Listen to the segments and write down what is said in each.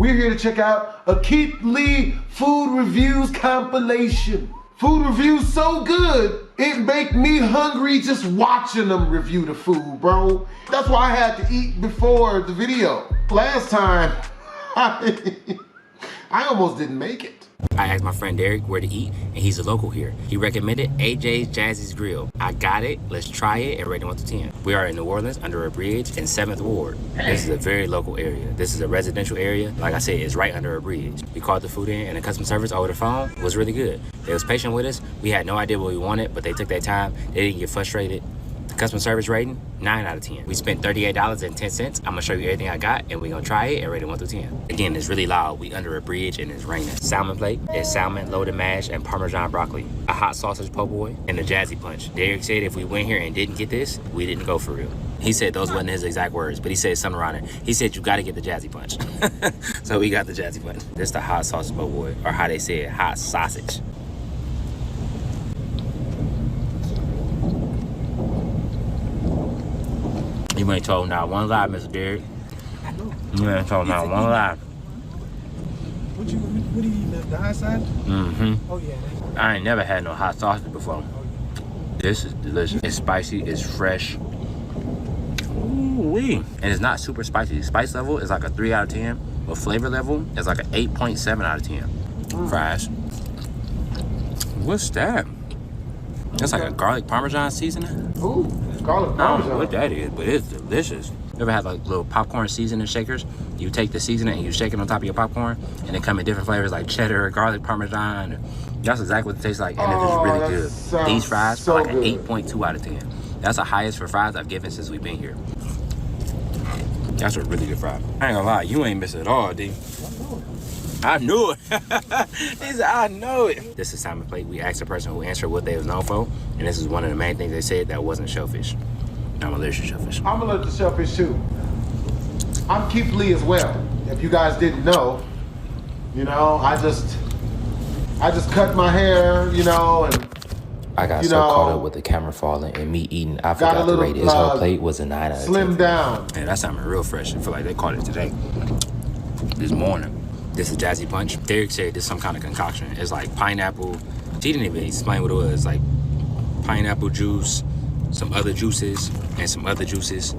We're here to check out a Keith Lee food reviews compilation. Food reviews so good, it make me hungry just watching them review the food, bro. That's why I had to eat before the video. Last time, I almost didn't make it. I asked my friend Derek where to eat, and he's a local here. He recommended AJ's Jazzy's Grill. I got it, let's try it, and rate it 1 to 10. We are in New Orleans, under a bridge, in 7th Ward. This is a very local area. This is a residential area. Like I said, it's right under a bridge. We called the food in, and the customer service over the phone was really good. They was patient with us. We had no idea what we wanted, but they took their time. They didn't get frustrated. The customer service rating, 9 out of 10. We spent $38.10. I'm gonna show you everything I got, and we're gonna try it and rate it 1 to 10. Again, it's really loud. We under a bridge and it's raining. Salmon plate is salmon, loaded mash, and Parmesan broccoli. A hot sausage po' boy, and a Jazzy Punch. Derek said if we went here and didn't get this, we didn't go for real. He said those wasn't his exact words, but he said something around it. He said you gotta get the Jazzy Punch. So we got the Jazzy Punch. This is the hot sausage po' boy, or how they say it, hot sausage. You ain't told not one lie, Mr. Derek. I know. You ain't told not one lie. What do you eat? The hot side? Mm-hmm. Oh, yeah. I ain't never had no hot sausage before. This is delicious. It's spicy, it's fresh. Ooh-wee. And it's not super spicy. Spice level is like a 3 out of 10, but flavor level is like an 8.7 out of 10. Fries. What's that? That's like a garlic Parmesan seasoning. Ooh, garlic I don't Parmesan. know what that is, but it's delicious. You ever had like little popcorn seasoning shakers? You take the seasoning and you shake it on top of your popcorn, and they come in different flavors like cheddar, garlic Parmesan. That's exactly what it tastes like, and it's really good. These fries so are like an good. 8.2 out of 10. That's the highest for fries I've given since we've been here. That's a really good fry. I ain't gonna lie, you ain't miss it at all, D. I knew it. He said, I know it. This is salmon plate. We asked the person who answered what they was known for, and this is one of the main things they said that wasn't shellfish. I'm allergic to shellfish. I'm allergic to shellfish too. I'm Keith Lee as well. If you guys didn't know, you know, I just cut my hair, you know, and I got so caught up with the camera falling and me eating, I forgot to rate it. His whole plate was a 9 out of 10. Slim down. Man, that salmon real fresh. I feel like they caught it today. This morning. This is Jazzy Punch. Derek said this is some kind of concoction. It's like pineapple. She didn't even explain what it was. Like pineapple juice, some other juices, and some other juices,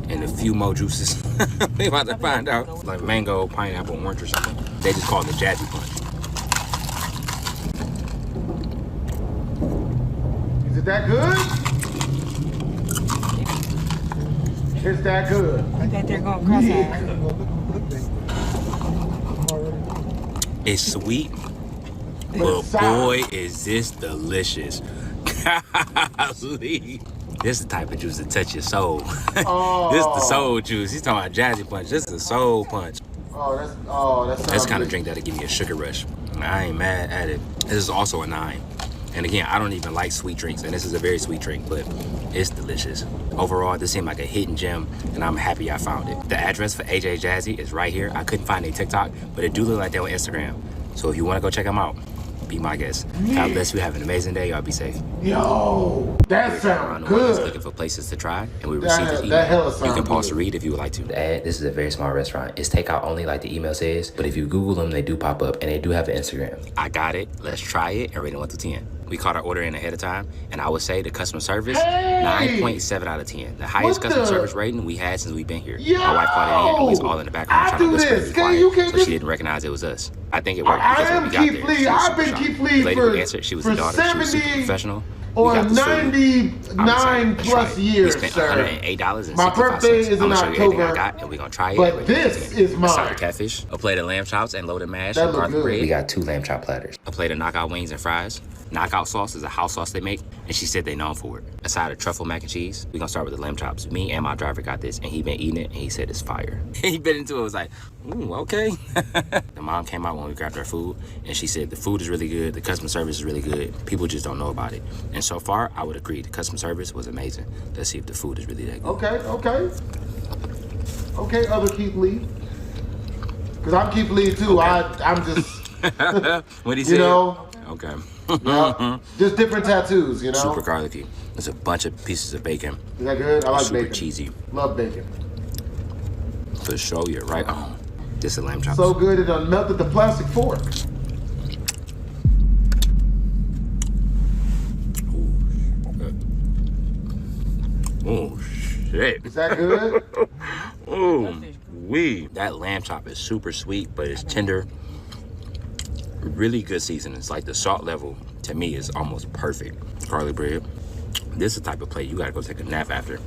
and a few more juices. We about to find out. Like mango, pineapple, orange or something. They just call it the Jazzy Punch. Is it that good? It's that good. I bet they're going cross-eyed. It's sweet, but boy, is this delicious. Golly. This is the type of juice that touch your soul. Oh. This is the soul juice. He's talking about Jazzy Punch. This is the soul punch. That's That's the kind of drink that'll give you a sugar rush. I ain't mad at it. This is also a 9. And again, I don't even like sweet drinks, and this is a very sweet drink, but it's delicious. Overall, this seemed like a hidden gem, and I'm happy I found it. The address for AJ Jazzy is right here. I couldn't find a TikTok, but it do look like they're on Instagram. So if you want to go check them out, be my guest. God bless you. Have an amazing day. Y'all be safe. Yo, that sounds Good. good. Looking for places to try, and we received this email. You can pause to read if you would like to. The ad, this is a very small restaurant. It's takeout only like the email says, but if you Google them, they do pop up, and they do have an Instagram. I got it. Let's try it and rate it 1 to 10. We caught our order in ahead of time, and I would say the customer service, 9.7 out of 10. The highest customer service rating we had since we've been here. My wife caught it in, and we was all in the background trying to whisper and be quiet, so she didn't recognize it was us. I think it worked because when we got there, she was I've been Keith Lee the lady who answered, she was the daughter, she was super professional. Or 99 plus years, we spent sir. $108.65. My birthday is in October, I got, and we're gonna try it. But this is mine. Side of catfish, a plate of lamb chops and loaded mash, That and look garlic good. bread. We got 2 lamb chop platters. A plate of knockout wings and fries. Knockout sauce is a house sauce they make, and she said they known for it. A side of truffle mac and cheese. We're gonna start with the lamb chops. Me and my driver got this, and he been eating it, and he said it's fire. He bit into it, was like, ooh, okay. The mom came out when we grabbed our food, and she said the food is really good, the customer service is really good, people just don't know about it. And so far, I would agree, the customer service was amazing. Let's see if the food is really that good. Okay, other Keith Lee. Because I'm Keith Lee too, Okay. I'm just, What he you said? know. Okay. Yeah, just different tattoos, you know. Super garlicky. There's a bunch of pieces of bacon. Is that good? I like super bacon. cheesy. Love bacon. For sure, you're right on. This is lamb chops. So good it done melted the plastic fork. Oh shit. Is that good? Oh, that lamb chop is super sweet, but it's tender. Really good seasonings. Like the salt level to me is almost perfect. Garlic bread. This is the type of plate you gotta go take a nap after.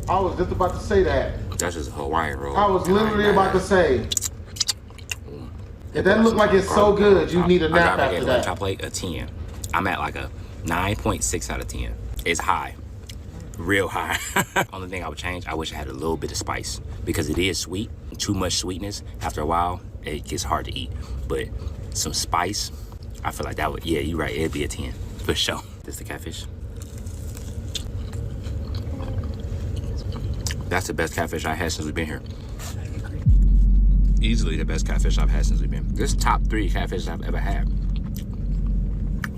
I was just about to say that. That's just a Hawaiian roll. I was literally about to say. If that look like it's so good, you need a nap after lamb that. chop plate a 10. I'm at like a 9.6 out of 10. It's high. Real high. Only thing I would change, I wish I had a little bit of spice because it is sweet. Too much sweetness, after a while, it gets hard to eat. But some spice, I feel like that would, yeah, you're right, it'd be a 10 for sure. This is the catfish. That's the best catfish I've had since we've been here. Easily the best catfish I've had since we've been. This top 3 catfish I've ever had.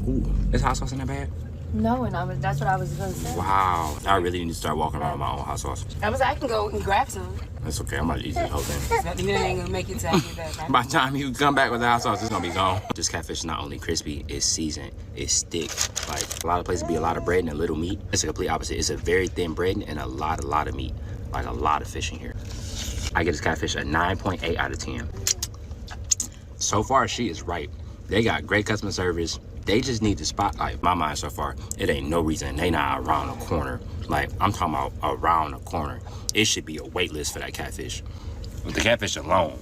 Ooh, is hot sauce in that bag? No, and that's what I was gonna say. Wow, I really need to start walking around with my own hot sauce. I can go and grab some. That's okay, I'm about to eat this whole thing. You ain't gonna make it till I get back. By the time you come back with the hot sauce, it's gonna be gone. This catfish is not only crispy, it's seasoned, it's thick. Like a lot of places be a lot of bread and a little meat. It's the complete opposite. It's a very thin bread and a lot of meat. Like a lot of fish in here. I get this catfish a 9.8 out of 10. So far, she is right. They got great customer service. They just need the spotlight. My mind so far, it ain't no reason they not around the corner. Like, I'm talking about around the corner. It should be a wait list for that catfish. With the catfish alone.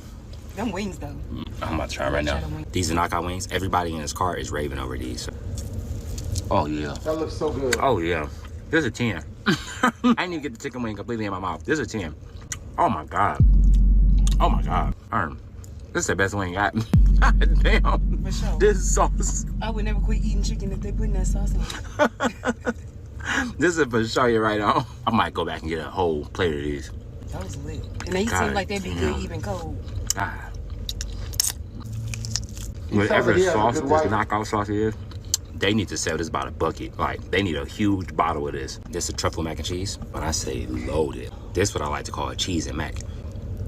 Them wings, though. I'm about to try right now. These are knockout wings. Everybody in this car is raving over these. Oh, yeah. That looks so good. Oh, yeah. This is a 10. I didn't even get the chicken wing completely in my mouth. This is a 10. Oh, my God. Oh, my God. This is the best wing I God damn. For sure. This sauce. I would never quit eating chicken if they put that sauce on. This is for sure you're right on. I might go back and get a whole plate of these. That was lit. And they seem like they'd be good even cold. God. Whatever sauce this knockout sauce is, they need to sell this by the bucket. Like, they need a huge bottle of this. This is truffle mac and cheese. When I say loaded, this is what I like to call a cheese and mac.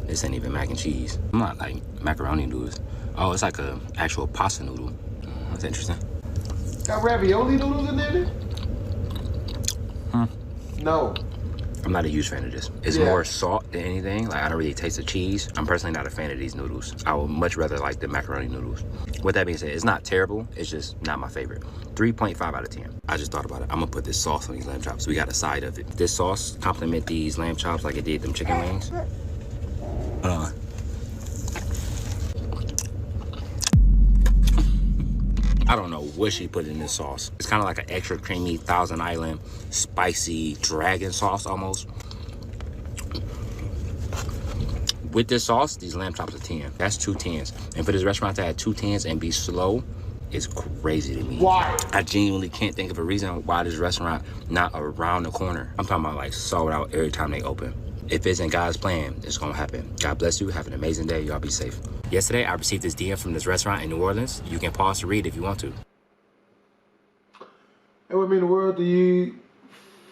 This ain't even mac and cheese. I'm not like macaroni noodles. Oh, it's like a actual pasta noodle. That's interesting. Got ravioli noodles in there? No. I'm not a huge fan of this. It's more salt than anything. Like, I don't really taste the cheese. I'm personally not a fan of these noodles. I would much rather like the macaroni noodles. With that being said, it's not terrible. It's just not my favorite. 3.5 out of 10. I just thought about it. I'm gonna put this sauce on these lamb chops. We got a side of it. This sauce complement these lamb chops like it did them chicken wings. Hold on. I don't know what she put in this sauce. It's kind of like an extra creamy Thousand Island spicy dragon sauce almost. With this sauce, these lamb chops are 10. That's 2 10s. And for this restaurant to have 2 10s and be slow is crazy to me. Why? I genuinely can't think of a reason why this restaurant not around the corner. I'm talking about like sold out every time they open. If it's in God's plan, it's gonna happen. God bless you. Have an amazing day. Y'all be safe. Yesterday, I received this DM from this restaurant in New Orleans. You can pause to read if you want to. Hey, what mean the world to you?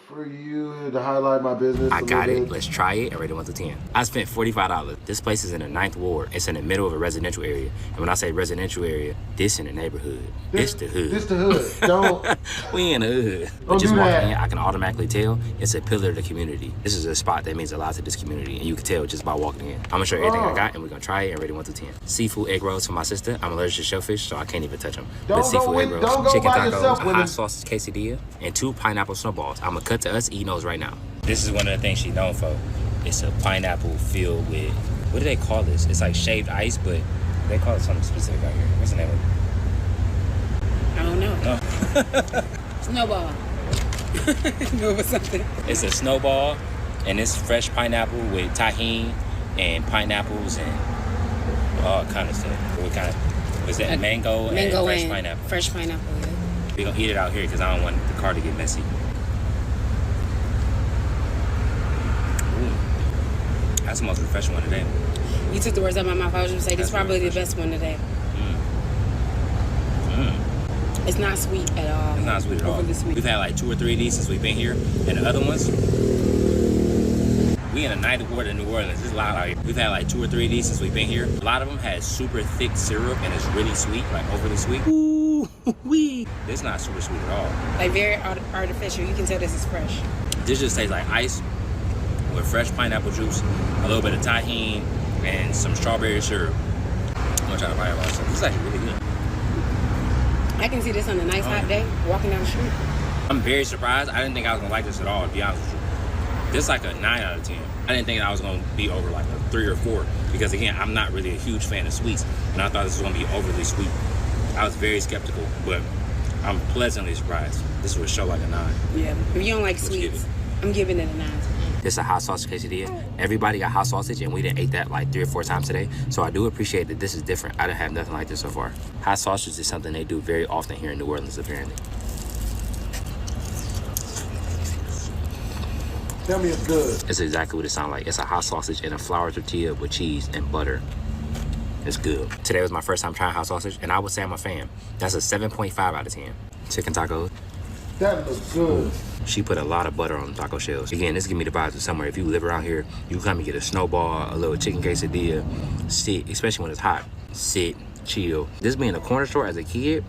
For you to highlight my business. I got it. Let's try it and rate it 1 to 10. I spent $45. This place is in the 9th Ward. It's in the middle of a residential area. And when I say residential area, this in the neighborhood. This the hood. This the hood. Don't. We in the hood. But Don't just do walking that. in, I can automatically tell it's a pillar of the community. This is a spot that means a lot to this community, and you can tell just by walking in. I'm gonna show you everything I got, and we're gonna try it and rate it 1 to 10. Seafood egg rolls for my sister. I'm allergic to shellfish, so I can't even touch them. Don't But seafood go egg with- rolls, don't go chicken by tacos, yourself a with hot it. sausage quesadilla, and 2 pineapple snowballs. I'm gonna cut to us eating those right now. This is one of the things she's known for. It's a pineapple filled with, what do they call this? It's like shaved ice, but they call it something specific out here. What's the name of it? I don't know. Snowball. No, it was something. It's a snowball, and it's fresh pineapple with tahini and pineapples and all kind of stuff. What kind of, was that mango and fresh pineapple? Fresh pineapple, yeah. We're gonna eat it out here because I don't want the car to get messy. Ooh. That's the most refreshing one today. You took the words out of my mouth. I was going to say, this is probably the best one today. It's not sweet at all. It's not sweet at all. Overly sweet. We've had like 2 or 3 of these since we've been here, and the other ones, We in the 9th ward in New Orleans. It's loud out here. We've had like 2 or 3 of these since we've been here. A lot of them had super thick syrup and it's really sweet, like overly sweet. Ooh, wee. It's not super sweet at all. Like very artificial. You can tell this is fresh. This just tastes like ice with fresh pineapple juice, a little bit of tahini, and some strawberry syrup. I'm gonna try to buy a lot of stuff. This is actually really good. I can see this on a nice hot day, walking down the street. I'm very surprised. I didn't think I was gonna like this at all, to be honest with you. This is like a 9 out of 10. I didn't think I was gonna be over like a 3 or 4 because again, I'm not really a huge fan of sweets, and I thought this was gonna be overly sweet. I was very skeptical, but I'm pleasantly surprised. This would show like a 9. Yeah, if you don't like sweets, I'm giving it a 9. This is a hot sausage quesadilla. Everybody got hot sausage, and we done ate that like 3 or 4 times today. So I do appreciate that this is different. I didn't have nothing like this so far. Hot sausage is something they do very often here in New Orleans, apparently. Tell me it's good. It's exactly what it sounds like. It's a hot sausage and a flour tortilla with cheese and butter. It's good. Today was my first time trying hot sausage, and I would say I'm a fan. That's a 7.5 out of 10. Chicken tacos. That looks good. She put a lot of butter on the taco shells. Again, this give me the vibes of somewhere. If you live around here, you come and get a snowball, a little chicken quesadilla, sit, especially when it's hot. Sit, chill. This being a corner store as a kid,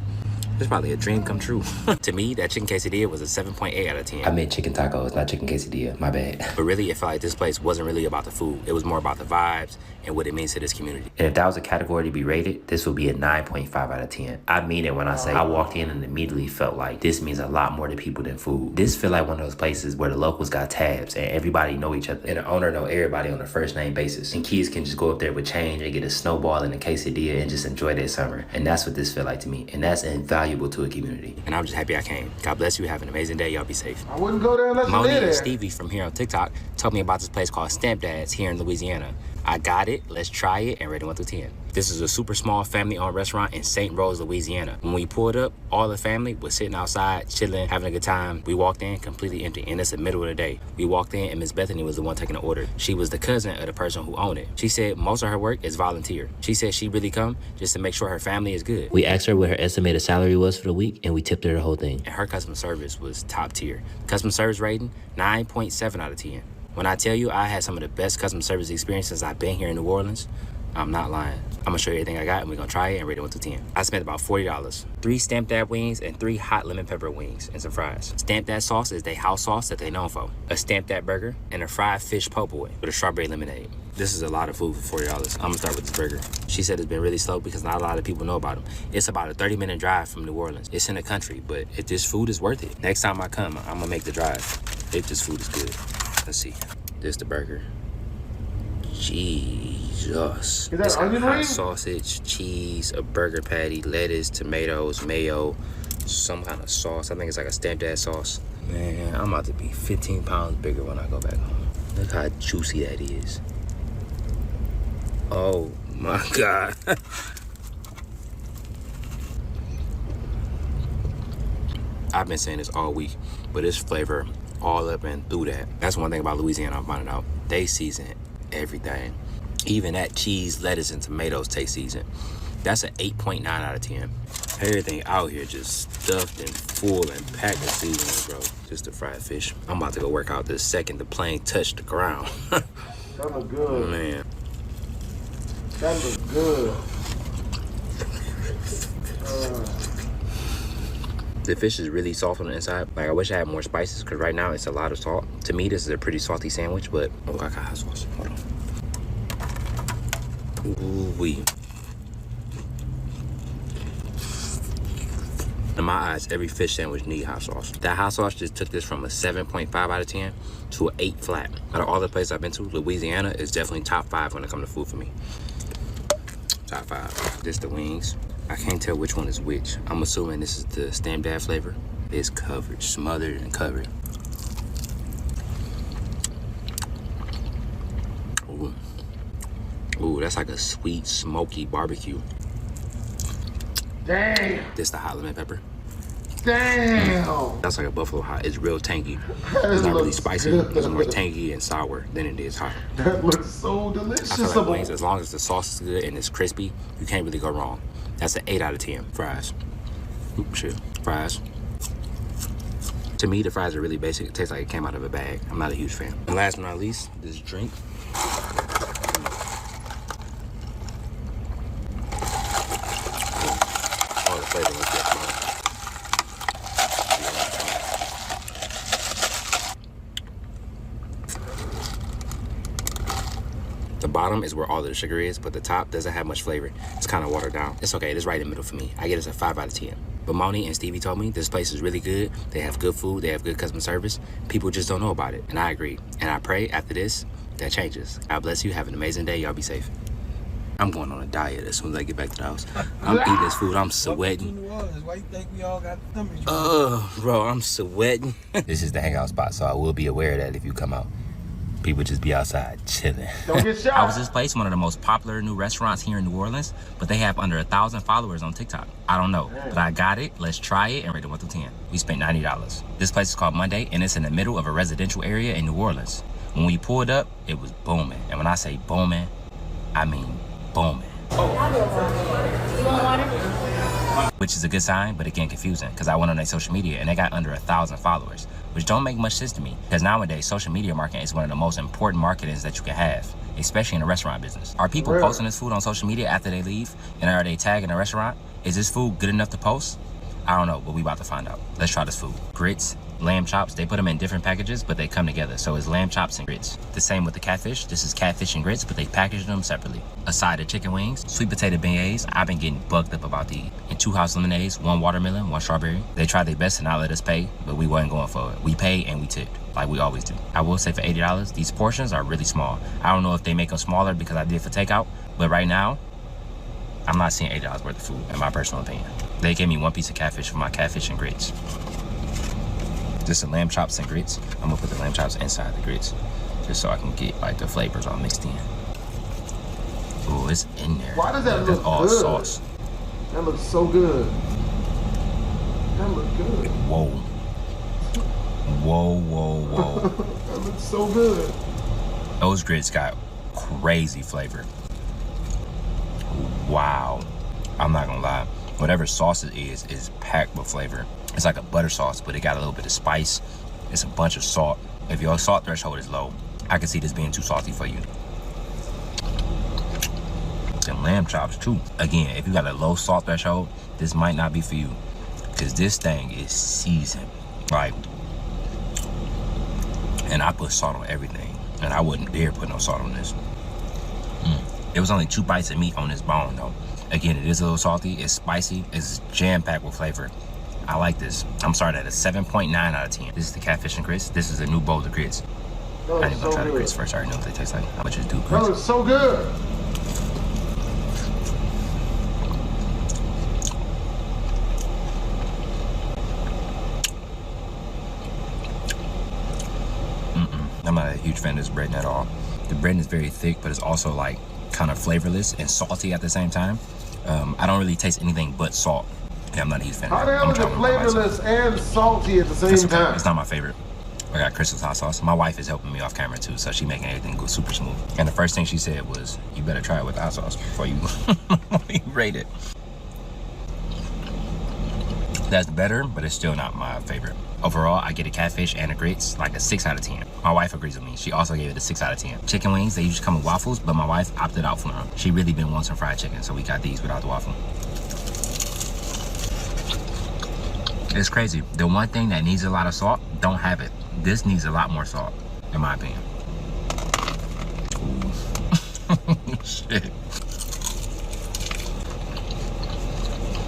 it's probably a dream come true. To me, that chicken quesadilla was a 7.8 out of 10. I meant chicken tacos, not chicken quesadilla. My bad. But really, it felt like this place wasn't really about the food. It was more about the vibes and what it means to this community. And if that was a category to be rated, this would be a 9.5 out of 10. I mean it when I say I walked in and immediately felt like this means a lot more to people than food. This feel like one of those places where the locals got tabs and everybody know each other. And the owner know everybody on a first name basis. And kids can just go up there with change and get a snowball and a quesadilla and just enjoy their summer. And that's what this feel like to me. And that's invaluable to a community. And I'm just happy I came. God bless you. Have an amazing day. Y'all be safe. I wouldn't go there unless you Moni live and there. Stevie from here on TikTok told me about this place called Stampdat here in Louisiana. I got it, let's try it, and rate it 1 through 10. This is a super small family-owned restaurant in St. Rose, Louisiana. When we pulled up, all the family was sitting outside, chilling, having a good time. We walked in completely empty, and it's the middle of the day. We walked in, and Miss Bethany was the one taking the order. She was the cousin of the person who owned it. She said most of her work is volunteer. She said she really come just to make sure her family is good. We asked her what her estimated salary was for the week, and we tipped her the whole thing. And her customer service was top tier. Customer service rating, 9.7 out of 10. When I tell you I had some of the best customer service experiences I've been here in New Orleans, I'm not lying. I'm gonna show you everything I got and we're gonna try it and rate it 1 through 10. I spent about $40. 3 Stampdat wings and 3 hot lemon pepper wings and some fries. Stampdat sauce is their house sauce that they known for. A Stampdat burger and a fried fish po' boy with a strawberry lemonade. This is a lot of food for $40. I'm gonna start with this burger. She said it's been really slow because not a lot of people know about them. It's about a 30-minute drive from New Orleans. It's in the country, but if this food is worth it, next time I come, I'm gonna make the drive if this food is good. Let's see. This the burger. Jesus. Is that It's got onion hot ring? sausage, cheese, a burger patty, lettuce, tomatoes, mayo, some kind of sauce. I think it's like a Stampdat sauce. Man, I'm about to be 15 pounds bigger when I go back home. Look how juicy that is. Oh my God. I've been saying this all week, but it's flavor all up and through that. That's one thing about Louisiana I'm finding out. They season everything. Even that cheese, lettuce, and tomatoes taste seasoned. That's an 8.9 out of 10. Everything out here just stuffed and full and packed with seasoning, bro. Just the fried fish. I'm about to go work out this second the plane touched the ground. That look good. Man. That look good. The fish is really soft on the inside. Like, I wish I had more spices because right now it's a lot of salt. To me, this is a pretty salty sandwich, but oh, I got hot sauce. Hold on. Ooh-wee. In my eyes, every fish sandwich need hot sauce. That hot sauce just took this from a 7.5 out of 10 to an 8 flat. Out of all the places I've been to, Louisiana is definitely top 5 when it comes to food for me. Top 5. This the wings. I can't tell which one is which. I'm assuming this is the Stampdat flavor. It's covered, smothered and covered. Ooh. Ooh, that's like a sweet, smoky barbecue. Damn. This the hot lemon pepper. Damn. That's like a buffalo hot. It's real tangy. It's not really spicy. It's more tangy and sour than it is hot. That looks so delicious. I feel like wings, as long as the sauce is good and it's crispy, you can't really go wrong. That's an 8 out of 10. Fries. Oop, shit. Fries. To me, the fries are really basic. It tastes like it came out of a bag. I'm not a huge fan. And last but not least, this drink. Oh, the flavor looks good. The bottom is where all of the sugar is, but the top doesn't have much flavor. It's kind of watered down. It's okay, it's right in the middle for me. I get it a 5 out of 10. But Moni and Stevie told me this place is really good. They have good food, they have good customer service. People just don't know about it, and I agree. And I pray after this, that changes. God bless you, have an amazing day, y'all be safe. I'm going on a diet as soon as I get back to the house. I'm eating this food, I'm sweating. Why you think we all got tummies? Bro, I'm sweating. This is the hangout spot, so I will be aware of that if you come out. People just be outside chilling. Don't get shot. How was this place one of the most popular new restaurants here in New Orleans? But they have under 1,000 followers on TikTok. I don't know, but I got it. Let's try it and rate it 1 through 10. We spent $90. This place is called Monday, and it's in the middle of a residential area in New Orleans. When we pulled up, it was booming. And when I say booming, I mean booming. You want water? Which is a good sign, but again, confusing, because I went on their social media and they got under 1,000 followers, which don't make much sense to me, because nowadays, social media marketing is one of the most important marketings that you can have, especially in the restaurant business. Are people posting this food on social media after they leave, and are they tagging the restaurant? Is this food good enough to post? I don't know, but we about to find out. Let's try this food. Grits, lamb chops, they put them in different packages, but they come together. So it's lamb chops and grits. The same with the catfish. This is catfish and grits, but they packaged them separately. A side of chicken wings, sweet potato beignets. I've been getting bugged up about these. And 2 house lemonades, 1 watermelon, 1 strawberry. They tried their best to not let us pay, but we wasn't going for it. We paid and we tipped, like we always do. I will say for $80, these portions are really small. I don't know if they make them smaller because I did for takeout, but right now, I'm not seeing $80 worth of food, in my personal opinion. They gave me 1 piece of catfish for my catfish and grits. Just the lamb chops and grits. I'm gonna put the lamb chops inside the grits, just so I can get like the flavors all mixed in. Ooh, it's in there. Why does that look all good? Sauce. That looks so good. That looks good. Whoa. Whoa, whoa, whoa. That looks so good. Those grits got crazy flavor. Wow. I'm not gonna lie. Whatever sauce it is packed with flavor. It's like a butter sauce, but it got a little bit of spice. It's a bunch of salt. If your salt threshold is low, I can see this being too salty for you. And lamb chops too. Again, if you got a low salt threshold, this might not be for you, because this thing is seasoned. Like, and I put salt on everything, and I wouldn't dare put no salt on this. It was only 2 bites of meat on this bone though. Again, it is a little salty, it's spicy, it's jam-packed with flavor. I like this. I'm starting at a 7.9 out of 10. This is the catfish and grits. This is a new bowl of grits. I need to try the grits first. I already know what they taste like. I'm gonna just do grits. That looks so good. I'm not a huge fan of this bread at all. The bread is very thick, but it's also like kind of flavorless and salty at the same time. I don't really taste anything but salt. Yeah, I'm not a huge fan of How that. the hell is it flavorless and salty at the same time? It's not my favorite. I got Crystal's hot sauce. My wife is helping me off camera too, so she making everything go super smooth. And the first thing she said was, you better try it with hot sauce before you rate it. That's better, but it's still not my favorite. Overall, I get a catfish and a grits, like a 6 out of 10. My wife agrees with me. She also gave it a 6 out of 10. Chicken wings, they usually come with waffles, but my wife opted out for them. She really been wanting some fried chicken, so we got these without the waffle. It's crazy. The one thing that needs a lot of salt, don't have it. This needs a lot more salt, in my opinion. Ooh. Shit.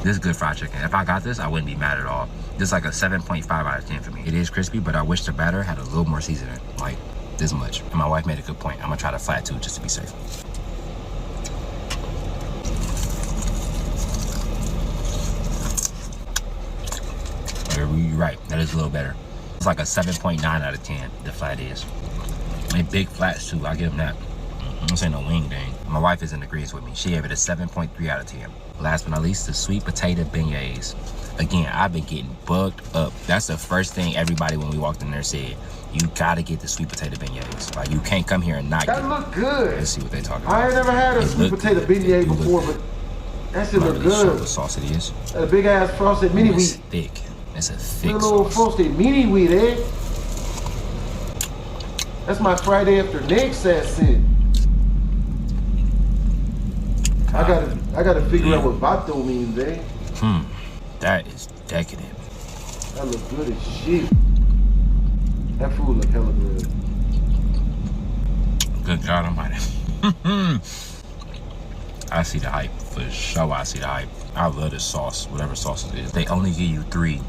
This is good fried chicken. If I got this, I wouldn't be mad at all. This is like a 7.5 out of 10 for me. It is crispy, but I wish the batter had a little more seasoning, like this much. And my wife made a good point. I'm gonna try the flat too, just to be safe. You're right, that is a little better. It's like a 7.9 out of 10, the flat is. And big flats too, I'll give them that. This ain't no wing thing. My wife is in agreement with me. She gave it a 7.3 out of 10. Last but not least, the sweet potato beignets. Again, I've been getting bugged up. That's the first thing everybody when we walked in there said. You gotta get the sweet potato beignets. Like, you can't come here and not get it. That look good. Let's see what they talking about. I ain't never had a sweet potato beignet before, but that shit look Show good. what sauce it is. A big ass frosted mini It's wheat. thick. It's a thick Little sauce. frosted meaty weed, eh? That's my Friday after next assassin. I gotta figure out what vato means, eh? That is decadent. That look good as shit. That food look hella good. Good God Almighty. I see the hype for sure. I see the hype. I love this sauce, whatever sauce it is. They only give you 3.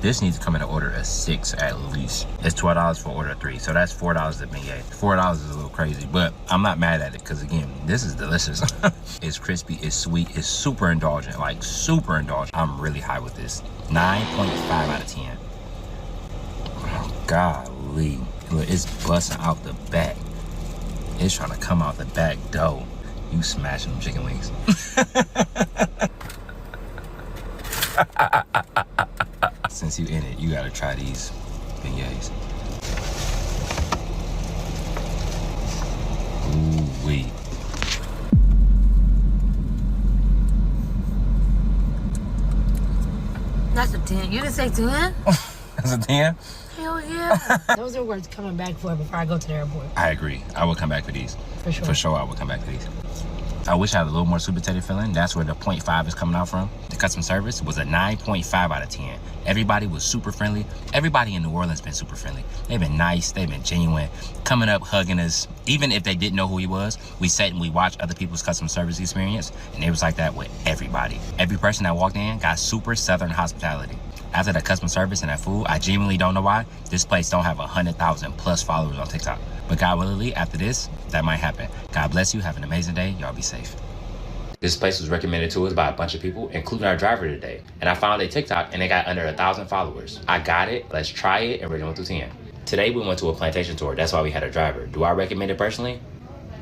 This needs to come in an order of 6 at least. It's $12 for order 3, so that's $4 at beignet. $4 is a little crazy, but I'm not mad at it because again, this is delicious. It's crispy, it's sweet, it's super indulgent, like super indulgent. I'm really high with this. 9.5 out of 10. Oh, golly, look, it's busting out the back. It's trying to come out the back door. You smashing them chicken wings. Since you in it, you gotta try these beignets. Ooh wee. That's a 10. You didn't say 10? That's a 10? Hell yeah. Those are worth coming back for before I go to the airport. I agree. I will come back for these. For sure. For sure, I will come back for these. I wish I had a little more sweet potato filling. That's where the 0.5 is coming out from. The customer service was a 9.5 out of 10. Everybody was super friendly. Everybody in New Orleans been super friendly. They've been nice. They've been genuine. Coming up, hugging us. Even if they didn't know who he was, we sat and we watched other people's customer service experience, and it was like that with everybody. Every person that walked in got super Southern hospitality. After the customer service and that food, I genuinely don't know why this place don't have 100,000 plus followers on TikTok. But God willingly, after this, that might happen. God bless you. Have an amazing day. Y'all be safe. This place was recommended to us by a bunch of people, including our driver today. And I found a TikTok and they got under 1,000 followers. I got it. Let's try it and rate it 1 through 10. Today we went to a plantation tour. That's why we had a driver. Do I recommend it personally?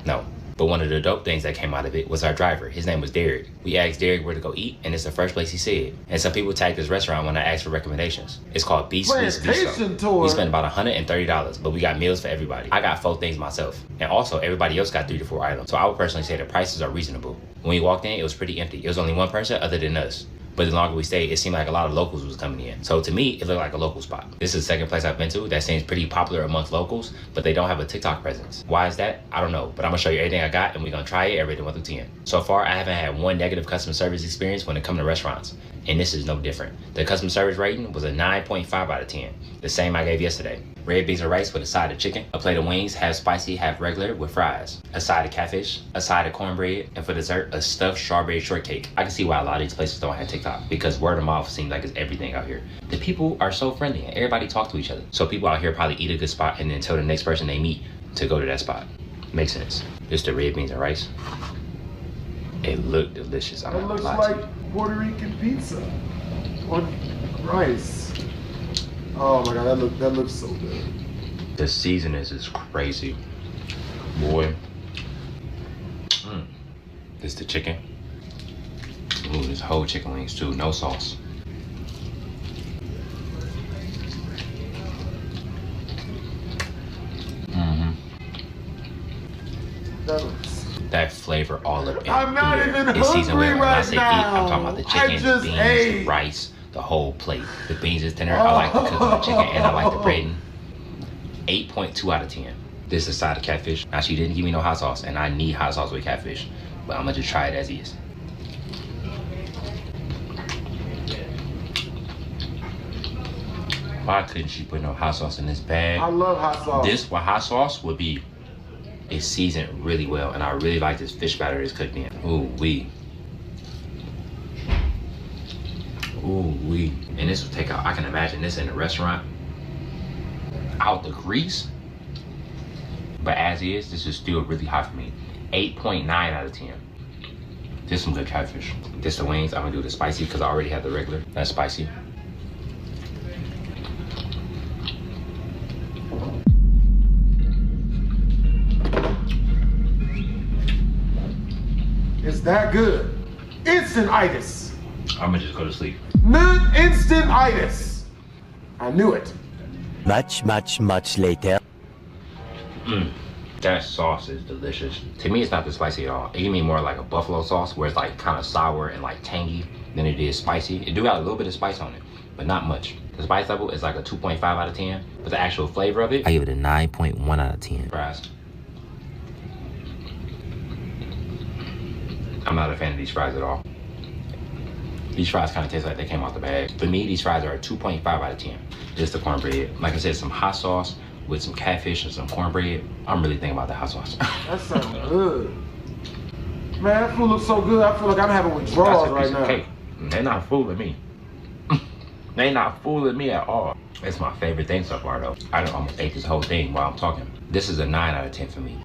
No. But one of the dope things that came out of it was our driver. His name was Derek. We asked Derek where to go eat, and it's the first place he said. And some people tagged this restaurant when I asked for recommendations. It's called Beast's Plantation tour. We spent about $130, but we got meals for everybody. I got 4 things myself. And also, everybody else got 3 to 4 items. So I would personally say the prices are reasonable. When we walked in, it was pretty empty. It was only one person other than us. But the longer we stayed, it seemed like a lot of locals was coming in. So to me, it looked like a local spot. This is the second place I've been to that seems pretty popular amongst locals, but they don't have a TikTok presence. Why is that? I don't know, but I'm gonna show you everything I got and we're gonna try it and rate it 1 through 10. So far, I haven't had one negative customer service experience when it comes to restaurants, and this is no different. The customer service rating was a 9.5 out of 10, the same I gave yesterday. Red beans and rice with a side of chicken, a plate of wings, half spicy, half regular with fries, a side of catfish, a side of cornbread, and for dessert, a stuffed strawberry shortcake. I can see why a lot of these places don't have TikTok, because word of mouth seems like it's everything out here. The people are so friendly and everybody talk to each other. So people out here probably eat a good spot and then tell the next person they meet to go to that spot. Makes sense. This the red beans and rice. It looked delicious. I'm It not looks gonna lie to like you. Puerto Rican pizza on rice. Oh my god, that looks so good. The seasonings is crazy, boy. This the chicken. Ooh, this whole chicken wings too, no sauce. That flavor all up in I'm not there. even It's seasoned hungry well. When I right say eat, I'm talking about the now. chicken, I the just beans, ate. the rice, the whole plate. The beans is tender. I like the cook on the chicken and I like the breading. 8.2 out of 10. This is a side of catfish. Now she didn't give me no hot sauce, and I need hot sauce with catfish, but I'm gonna just try it as is. Why couldn't she put no hot sauce in this bag? I love hot sauce. This with hot sauce would be, it's seasoned really well, and I really like this fish batter it's cooked in. Ooh wee. Ooh wee. And this will take out, I can imagine this in a restaurant. Out the grease. But as is, this is still really hot for me. 8.9 out of 10. This is some good catfish. This the wings, I'm gonna do the spicy because I already have the regular. That's spicy. It's that good. Instant-itis. I'm gonna just go to sleep. Instant-itis. I knew it. Much later. That sauce is delicious. To me, it's not the spicy at all. It give me more like a buffalo sauce where it's like kind of sour and like tangy than it is spicy. It do have a little bit of spice on it, but not much. The spice level is like a 2.5 out of 10, but the actual flavor of it, I give it a 9.1 out of 10. Fries. I'm not a fan of these fries at all. These fries kind of taste like they came out the bag. For me, these fries are a 2.5 out of 10. Just the cornbread. Like I said, some hot sauce with some catfish and some cornbread. I'm really thinking about the hot sauce. That sounds good. Man, that food looks so good. I feel like I'm having withdrawals right now. Cake. They're not fooling me. They not fooling me at all. It's my favorite thing so far though. I almost ate this whole thing while I'm talking. This is a 9 out of 10 for me.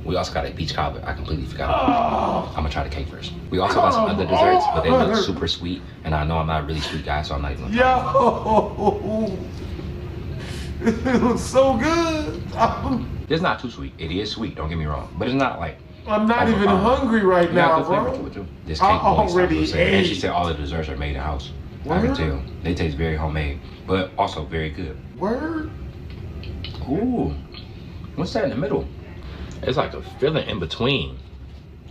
We also got a peach cobbler. I completely forgot about it. I'm gonna try the cake first. We also got some other desserts, but they look super sweet. And I know I'm not a really sweet guy, so I'm not even gonna try it. It looks so good. It's not too sweet. It is sweet, don't get me wrong. But it's not like, I'm not even hungry right now, bro. This cake already ate. And she said all the desserts are made in house. I can tell. They taste very homemade, but also very good. Word? Ooh. What's that in the middle? It's like a filling in between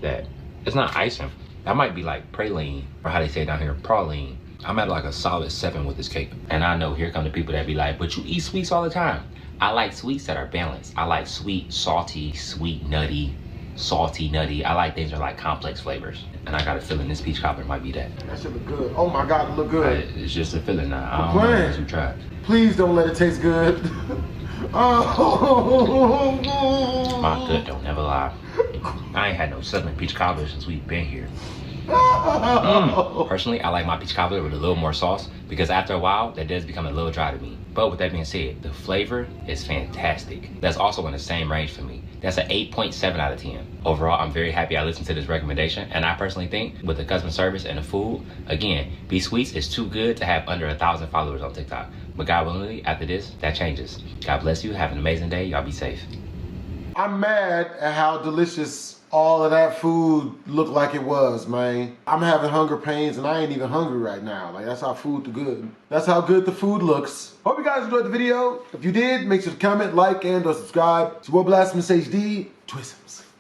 that. It's not icing. That might be like praline, or how they say it down here, praline. I'm at like a solid 7 with this cake. And I know here come the people that be like, but you eat sweets all the time. I like sweets that are balanced. I like sweet, salty, sweet, nutty, salty, nutty. I like things that are like complex flavors. And I got a feeling this peach cobbler might be that. That should look good. Oh my God, it look good. It's just a feeling now. I don't know unless you try it. Please don't let it taste good. Oh. My gut don't never lie. I ain't had no Southern peach cobbler since we've been here. Personally, I like my peach cobbler with a little more sauce because after a while, that does become a little dry to me. But with that being said, the flavor is fantastic. That's also in the same range for me. That's an 8.7 out of 10. Overall, I'm very happy I listened to this recommendation, and I personally think with the customer service and the food, again, B Sweets is too good to have under 1,000 followers on TikTok. But God willingly, after this, that changes. God bless you. Have an amazing day. Y'all be safe. I'm mad at how delicious all of that food looked like it was, man. I'm having hunger pains and I ain't even hungry right now. Like, that's how food good. That's how good the food looks. Hope you guys enjoyed the video. If you did, make sure to comment, like, and or subscribe. It's your boy BlastphamousHD. Twisms.